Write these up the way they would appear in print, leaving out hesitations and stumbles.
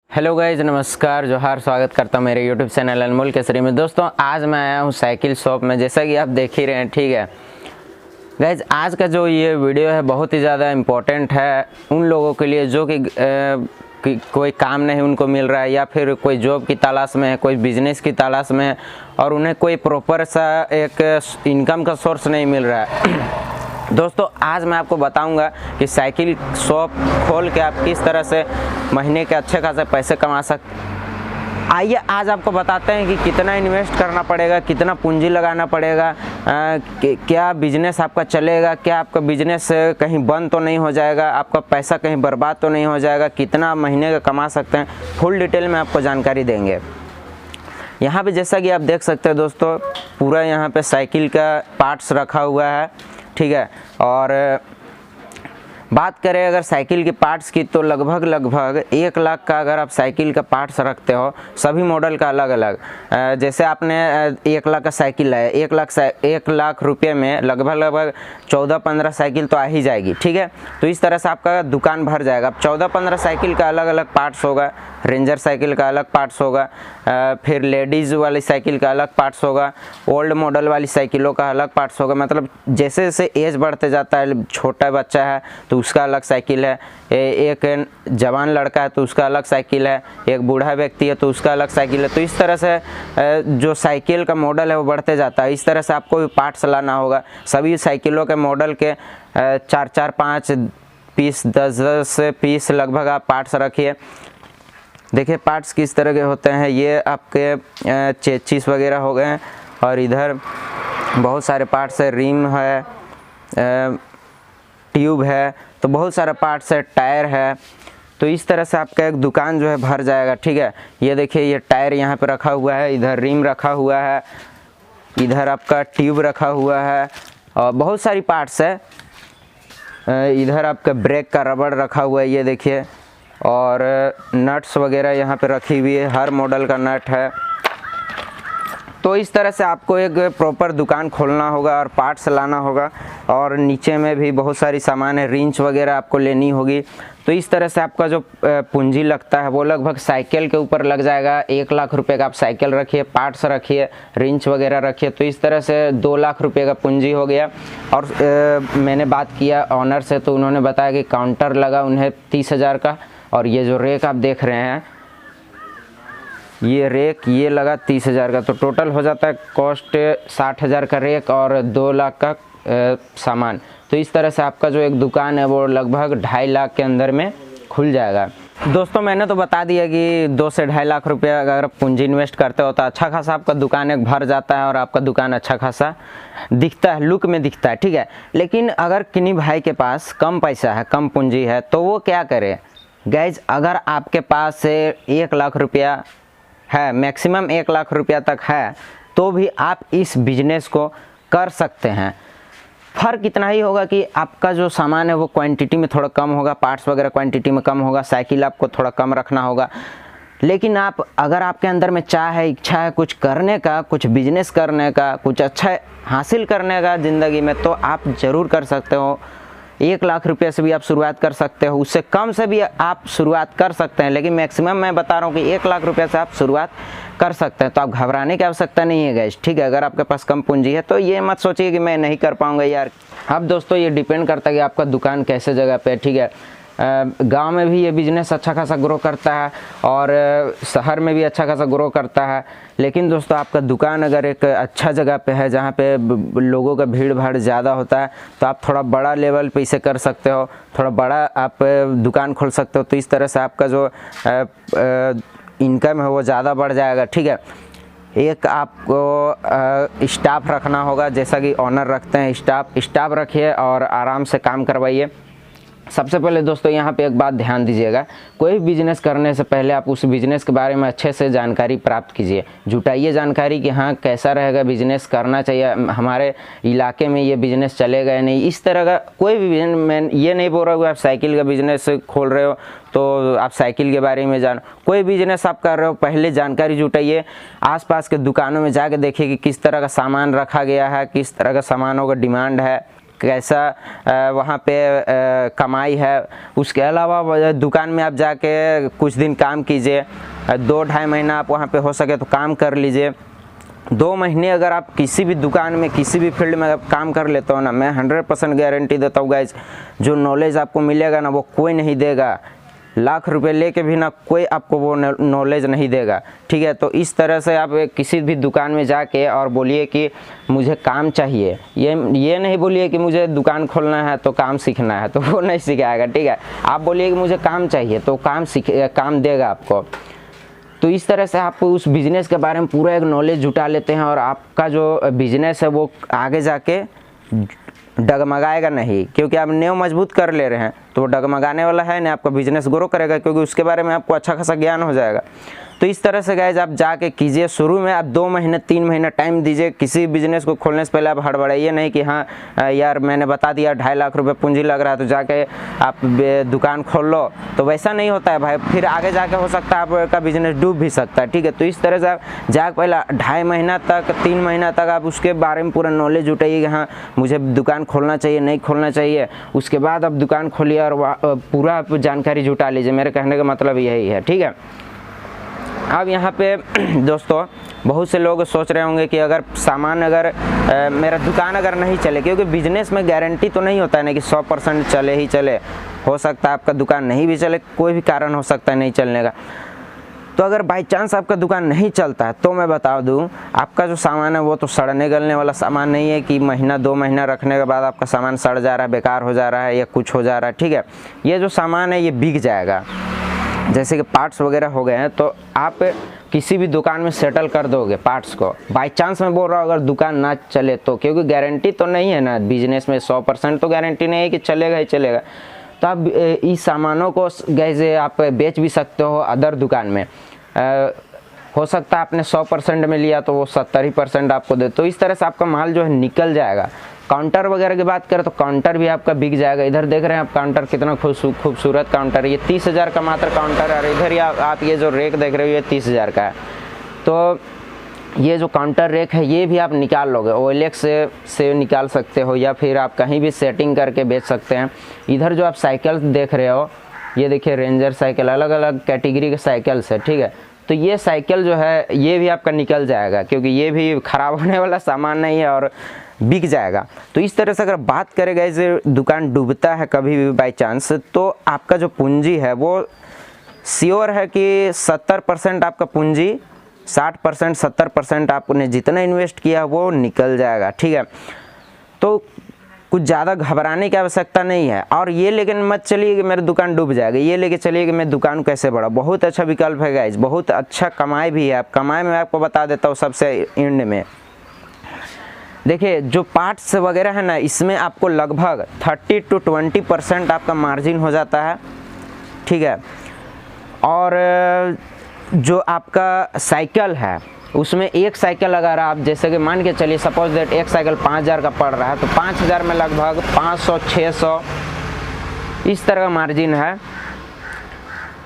Hello guys, नमस्कार, जोहार। स्वागत करता हूँ मेरे यूट्यूब चैनल अनमोल केसरी में। दोस्तों, आज मैं आया हूँ साइकिल शॉप में, जैसा कि आप देख ही रहे हैं। ठीक है गाइज, आज का जो ये वीडियो है बहुत ही ज़्यादा इम्पोर्टेंट है उन लोगों के लिए जो कि कोई काम नहीं उनको मिल रहा है, या फिर कोई जॉब की तलाश में है, कोई बिजनेस की तलाश में है और उन्हें कोई प्रॉपर सा एक इनकम का सोर्स नहीं मिल रहा है। दोस्तों, आज मैं आपको बताऊंगा कि साइकिल शॉप खोल के आप किस तरह से महीने के अच्छे खासे पैसे कमा सकते। आइए आज आपको बताते हैं कि कितना इन्वेस्ट करना पड़ेगा, कितना पूंजी लगाना पड़ेगा, क्या बिजनेस आपका चलेगा, क्या आपका बिजनेस कहीं बंद तो नहीं हो जाएगा, आपका पैसा कहीं बर्बाद तो नहीं हो जाएगा, कितना महीने का कमा सकते हैं। फुल डिटेल में आपको जानकारी देंगे। यहाँ पे जैसा कि आप देख सकते हैं दोस्तों, पूरा यहाँ पे साइकिल का पार्ट्स रखा हुआ है। ठीक है, और बात करें अगर साइकिल के पार्ट्स की तो लगभग 1 लाख का अगर आप साइकिल का पार्ट्स रखते हो, सभी मॉडल का अलग अलग। जैसे आपने 1 लाख का साइकिल है, 1 लाख रुपये में लगभग 14-15 साइकिल तो आ ही जाएगी। ठीक है, तो इस तरह से आपका दुकान भर जाएगा। अब 14-15 साइकिल का अलग अलग पार्ट्स होगा, रेंजर साइकिल का अलग पार्ट्स होगा, फिर लेडीज़ वाली साइकिल का अलग पार्ट्स होगा, ओल्ड मॉडल वाली साइकिलों का अलग पार्ट्स होगा। मतलब जैसे जैसे एज बढ़ते जाता है, छोटा बच्चा है तो उसका अलग साइकिल है, एक जवान लड़का है तो उसका अलग साइकिल है, एक बूढ़ा व्यक्ति है तो उसका अलग साइकिल है। तो इस तरह से जो साइकिल का मॉडल है वो बढ़ते जाता है। इस तरह से आपको भी पार्ट्स लाना होगा। सभी साइकिलों के मॉडल के 4-4, 5 पीस, 10-10 पीस लगभग आप पार्ट्स रखिए। देखिए पार्ट्स किस तरह के होते हैं। ये आपके चेचिस वगैरह हो गए हैं, और इधर बहुत सारे पार्ट्स है, रिम है, ट्यूब है, तो बहुत सारे पार्ट्स है, टायर है। तो इस तरह से आपका एक दुकान जो है भर जाएगा। ठीक है, ये देखिए, ये टायर यहाँ पे रखा हुआ है, इधर रिम रखा हुआ है, इधर आपका ट्यूब रखा हुआ है, और बहुत सारी पार्ट्स है। इधर आपका ब्रेक का रबड़ रखा हुआ है, ये देखिए, और नट्स वगैरह यहाँ पे रखी हुई है, हर मॉडल का नट है। तो इस तरह से आपको एक प्रॉपर दुकान खोलना होगा और पार्ट्स लाना होगा, और नीचे में भी बहुत सारी सामान है, रिंच वगैरह आपको लेनी होगी। तो इस तरह से आपका जो पूंजी लगता है वो लगभग साइकिल के ऊपर लग जाएगा। 1 लाख रुपए का आप साइकिल रखिए, पार्ट्स रखिए, रिंच वगैरह रखिए, तो इस तरह से 2 लाख रुपए का पूंजी हो गया। और मैंने बात किया ऑनर से, तो उन्होंने बताया कि काउंटर लगा उन्हें 30,000 का, और ये जो रेक आप देख रहे हैं, ये रेक ये लगा 30,000 का। तो टोटल हो जाता है कॉस्ट 60,000 का रेक और 2 लाख का सामान। तो इस तरह से आपका जो एक दुकान है वो लगभग 2.5 लाख के अंदर में खुल जाएगा। दोस्तों, मैंने तो बता दिया कि 2 से 2.5 लाख रुपया अगर पूंजी इन्वेस्ट करते हो तो अच्छा खासा आपका दुकान एक भर जाता है, और आपका दुकान अच्छा खासा दिखता है, लुक में दिखता है। ठीक है, लेकिन अगर किन्हीं भाई के पास कम पैसा है, कम पूंजी है, तो वो क्या करे गाइज। अगर आपके पास से 1 लाख रुपया है, मैक्सिमम 1 लाख रुपया तक है, तो भी आप इस बिजनेस को कर सकते हैं। फ़र्क इतना ही होगा कि आपका जो सामान है वो क्वांटिटी में थोड़ा कम होगा, पार्ट्स वगैरह क्वांटिटी में कम होगा, साइकिल आपको थोड़ा कम रखना होगा। लेकिन आप अगर आपके अंदर में चाह है, इच्छा है कुछ करने का, कुछ बिजनेस करने का, कुछ अच्छा हासिल करने का ज़िंदगी में, तो आप ज़रूर कर सकते हो। 1 लाख रुपये से भी आप शुरुआत कर सकते हो, उससे कम से भी आप शुरुआत कर सकते हैं, लेकिन मैक्सिमम मैं बता रहा हूँ कि 1 लाख रुपये से आप शुरुआत कर सकते हैं। तो आप घबराने की आवश्यकता नहीं है गाइस। ठीक है, अगर आपके पास कम पूंजी है तो ये मत सोचिए कि मैं नहीं कर पाऊँगा यार। अब दोस्तों, ये डिपेंड करता है कि आपका दुकान कैसे जगह पे है। ठीक है, गांव में भी ये बिज़नेस अच्छा खासा ग्रो करता है, और शहर में भी अच्छा खासा ग्रो करता है। लेकिन दोस्तों, आपका दुकान अगर एक अच्छा जगह पे है जहाँ पे लोगों का भीड़ भाड़ ज़्यादा होता है, तो आप थोड़ा बड़ा लेवल पे इसे कर सकते हो, थोड़ा बड़ा आप दुकान खोल सकते हो। तो इस तरह से आपका जो इनकम है वो ज़्यादा बढ़ जाएगा। ठीक है, एक आपको स्टाफ रखना होगा, जैसा कि ऑनर रखते हैं स्टाफ रखिए और आराम से काम करवाइए। सबसे पहले दोस्तों, यहाँ पे एक बात ध्यान दीजिएगा, कोई भी बिज़नेस करने से पहले आप उस बिज़नेस के बारे में अच्छे से जानकारी प्राप्त कीजिए, जुटाइए जानकारी कि हाँ कैसा रहेगा बिज़नेस, करना चाहिए, हमारे इलाके में ये बिज़नेस चलेगा या नहीं। इस तरह का कोई भी बिज़नेस, मैं ये नहीं बोल रहा हूँ आप साइकिल का बिज़नेस खोल रहे हो तो आप साइकिल के बारे में जानो। कोई बिज़नेस आप कर रहे हो, पहले जानकारी जुटाइए, आसपास के दुकानों में जाके देखिए कि किस तरह का सामान रखा गया है, किस तरह का सामानों का डिमांड है, कैसा वहाँ पे कमाई है। उसके अलावा दुकान में आप जाके कुछ दिन काम कीजिए, 2-2.5 महीना आप वहाँ पे हो सके तो काम कर लीजिए। 2 महीने अगर आप किसी भी दुकान में किसी भी फील्ड में आप काम कर लेते हो ना, मैं 100% गारंटी देता हूँ गाइज, जो नॉलेज आपको मिलेगा ना वो कोई नहीं देगा। लाख रुपए लेके भी ना कोई आपको वो नॉलेज नहीं देगा, ठीक है। तो इस तरह से आप किसी भी दुकान में जाके और बोलिए कि मुझे काम चाहिए, ये नहीं बोलिए कि मुझे दुकान खोलना है तो काम सीखना है, तो वो नहीं सिखाएगा, ठीक है। आप बोलिए कि मुझे काम चाहिए तो काम देगा आपको। तो इस तरह से आप उस बिज़नेस के बारे में पूरा एक नॉलेज जुटा लेते हैं और आपका जो बिज़नेस है वो आगे जाके डगमगाएगा नहीं, क्योंकि आप नींव मजबूत कर ले रहे हैं तो वो डगमगाने वाला है नहीं, आपका बिजनेस ग्रो करेगा क्योंकि उसके बारे में आपको अच्छा खासा ज्ञान हो जाएगा। तो इस तरह से गाइज आप जाके कीजिए। शुरू में आप 2 महीने 3 महीना टाइम दीजिए। किसी बिजनेस को खोलने से पहले आप हड़बड़ाइए नहीं कि हाँ यार मैंने बता दिया 2.5 लाख रुपए पूंजी लग रहा है तो जाके आप दुकान खोल लो, तो वैसा नहीं होता है भाई। फिर आगे जाके हो सकता है आपका बिजनेस डूब भी सकता है, ठीक है। तो इस तरह से आप जाके पहले 2.5 महीना तक 3 महीना तक आप उसके बारे में पूरा नॉलेज जुटाइए कि हाँ मुझे दुकान खोलना चाहिए नहीं खोलना चाहिए। उसके बाद आप दुकान खोलिए और पूरा आप जानकारी जुटा लीजिए। मेरे कहने का मतलब यही है, ठीक है। अब यहाँ पे दोस्तों बहुत से लोग सोच रहे होंगे कि अगर मेरा दुकान अगर नहीं चले, क्योंकि बिजनेस में गारंटी तो नहीं होता है ना कि 100% चले ही चले, हो सकता है आपका दुकान नहीं भी चले, कोई भी कारण हो सकता है नहीं चलने का। तो अगर बाई चांस आपका दुकान नहीं चलता है तो मैं बता दूं आपका जो सामान है वो तो सड़ने गलने वाला सामान नहीं है कि महीना 2 महीना रखने के बाद आपका सामान सड़ जा रहा है, बेकार हो जा रहा है या कुछ हो जा रहा है, ठीक है। ये जो सामान है ये बिक जाएगा। जैसे कि पार्ट्स वगैरह हो गए हैं तो आप किसी भी दुकान में सेटल कर दोगे पार्ट्स को। बाई चांस मैं बोल रहा हूँ अगर दुकान ना चले तो, क्योंकि गारंटी तो नहीं है ना बिजनेस में, 100% तो गारंटी नहीं है कि चलेगा ही चलेगा। तो आप इस सामानों को जैसे आप बेच भी सकते हो अदर दुकान में। हो सकता है आपने 100% में लिया तो वो 70% आपको दे, तो इस तरह से आपका माल जो है निकल जाएगा। काउंटर वगैरह की बात करें तो काउंटर भी आपका बिक जाएगा। इधर देख रहे हैं आप काउंटर कितना खूबसूरत काउंटर है, ये 30,000 का मात्र काउंटर है। और इधर ही आप ये जो रेक देख रहे हो ये 30,000 का है। तो ये जो काउंटर रेक है ये भी आप निकाल लोगे, OLX से निकाल सकते हो या फिर आप कहीं भी सेटिंग करके बेच सकते हैं। इधर जो आप साइकिल देख रहे हो ये देखिए रेंजर साइकिल, अलग अलग कैटेगरी के साइकिल्स है, ठीक है। तो ये साइकिल जो है ये भी आपका निकल जाएगा, क्योंकि ये भी ख़राब होने वाला सामान नहीं है और बिक जाएगा। तो इस तरह से अगर बात करें गाइस दुकान डूबता है कभी भी बाई चांस, तो आपका जो पूंजी है वो श्योर है कि 70% आपका पूंजी, 60% 70% आपने जितना इन्वेस्ट किया वो निकल जाएगा, ठीक है। तो कुछ ज़्यादा घबराने की आवश्यकता नहीं है। और ये लेकिन मत चलिए कि मेरी दुकान डूब जाएगी, ये लेके चलिए कि मैं दुकान कैसे बढ़ा। बहुत अच्छा विकल्प है गाइस, बहुत अच्छा कमाई भी है। आप कमाई में आपको बता देता हूँ सबसे एंड में। देखिए जो पार्ट्स वगैरह है ना, इसमें आपको लगभग 30 to 20% आपका मार्जिन हो जाता है, ठीक है। और जो आपका साइकिल है उसमें एक साइकिल अगर आप जैसे कि मान के चलिए सपोज दैट एक साइकिल 5,000 का पड़ रहा है तो 5,000 में लगभग 500-600 इस तरह का मार्जिन है।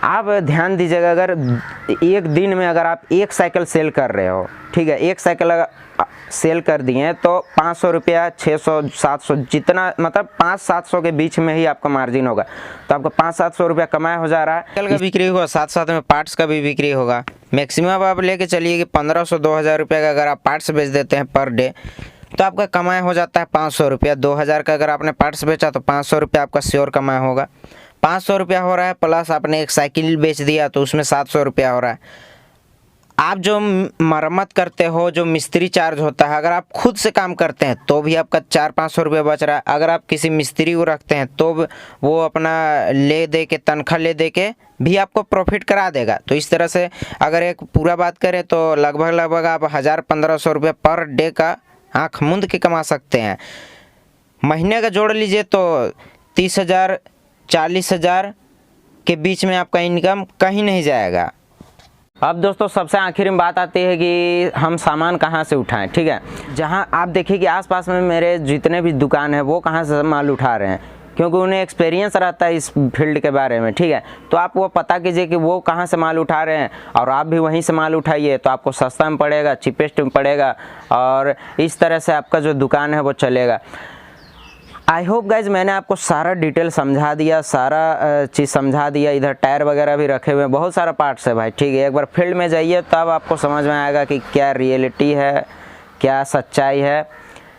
आप ध्यान दीजिएगा अगर एक दिन में अगर आप एक साइकिल सेल कर रहे हो, ठीक है, एक साइकिल अगर सेल कर दिए तो 500 रुपया, 600 700 जितना मतलब 500-700 के बीच में ही आपका मार्जिन होगा। तो आपका 500-700 रुपया कमाया हो जा रहा है। साइकिल का बिक्री होगा, साथ साथ में पार्ट्स का भी बिक्री होगा। मैक्सिमम आप लेके चलिए कि 1500-2000 रुपये का अगर आप पार्ट्स बेच देते हैं पर डे तो आपका कमाई हो जाता है 500 रुपया। 2000 का अगर आपने पार्ट्स बेचा तो 500 रुपया आपका श्योर कमाई होगा। 500 रुपया हो रहा है, प्लस आपने एक साइकिल बेच दिया तो उसमें 700 रुपया हो रहा है। आप जो मरम्मत करते हो, जो मिस्त्री चार्ज होता है, अगर आप खुद से काम करते हैं तो भी आपका 400-500 रुपये बच रहा है। अगर आप किसी मिस्त्री को रखते हैं तो वो अपना ले दे के तनख्वाह ले दे के भी आपको प्रॉफिट करा देगा। तो इस तरह से अगर एक पूरा बात करें तो लगभग आप 1000-1500 रुपये पर डे का आँख मूंद के कमा सकते हैं। महीने का जोड़ लीजिए तो 30,000-40,000 के बीच में आपका इनकम कहीं नहीं जाएगा। अब दोस्तों सबसे आखिर में बात आती है कि हम सामान कहाँ से उठाएं, ठीक है। जहाँ आप देखिए कि आसपास में मेरे जितने भी दुकान है वो कहाँ से माल उठा रहे हैं, क्योंकि उन्हें एक्सपीरियंस रहता है इस फील्ड के बारे में, ठीक है। तो आप वो पता कीजिए कि वो कहाँ से माल उठा रहे हैं और आप भी वहीं से माल उठाइए तो आपको सस्ता में पड़ेगा, चीपेस्ट में पड़ेगा और इस तरह से आपका जो दुकान है वो चलेगा। आई होप गाइज मैंने आपको सारा डिटेल समझा दिया, सारा चीज़ समझा दिया। इधर टायर वगैरह भी रखे हुए हैं, बहुत सारा पार्ट्स है भाई, ठीक है। एक बार फील्ड में जाइए तब आपको समझ में आएगा कि क्या रियलिटी है, क्या सच्चाई है।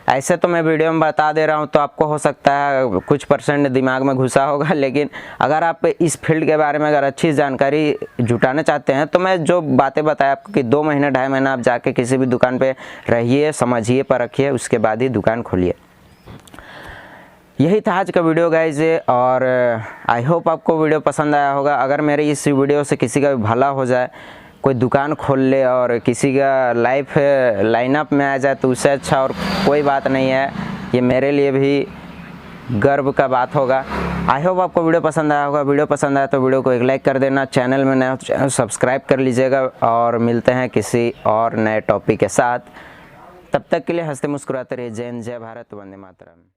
ऐसे तो मैं वीडियो में बता दे रहा हूँ तो आपको हो सकता है कुछ % दिमाग में घुसा होगा, लेकिन अगर आप इस फील्ड के बारे में अगर अच्छी जानकारी जुटाना चाहते हैं तो मैं जो बातें बताया आपको कि 2 महीने 2.5 महीना आप जाके किसी भी दुकान पे रहिए, समझिए, परखिए, उसके बाद ही दुकान खोलिए। यही था आज का वीडियो गाइज, और आई होप आपको वीडियो पसंद आया होगा। अगर मेरे इस वीडियो से किसी का भी भला हो जाए, कोई दुकान खोल ले और किसी का लाइफ लाइनअप में आ जाए तो उससे अच्छा और कोई बात नहीं है। ये मेरे लिए भी गर्व का बात होगा। आई होप आपको वीडियो पसंद आया होगा। वीडियो पसंद आया तो वीडियो को एक लाइक कर देना, चैनल में नया हो तो चैनल सब्सक्राइब कर लीजिएगा, और मिलते हैं किसी और नए टॉपिक के साथ। तब तक के लिए हंसते मुस्कुराते रहिए। जय हिंद, जय भारत, वंदे मातरम।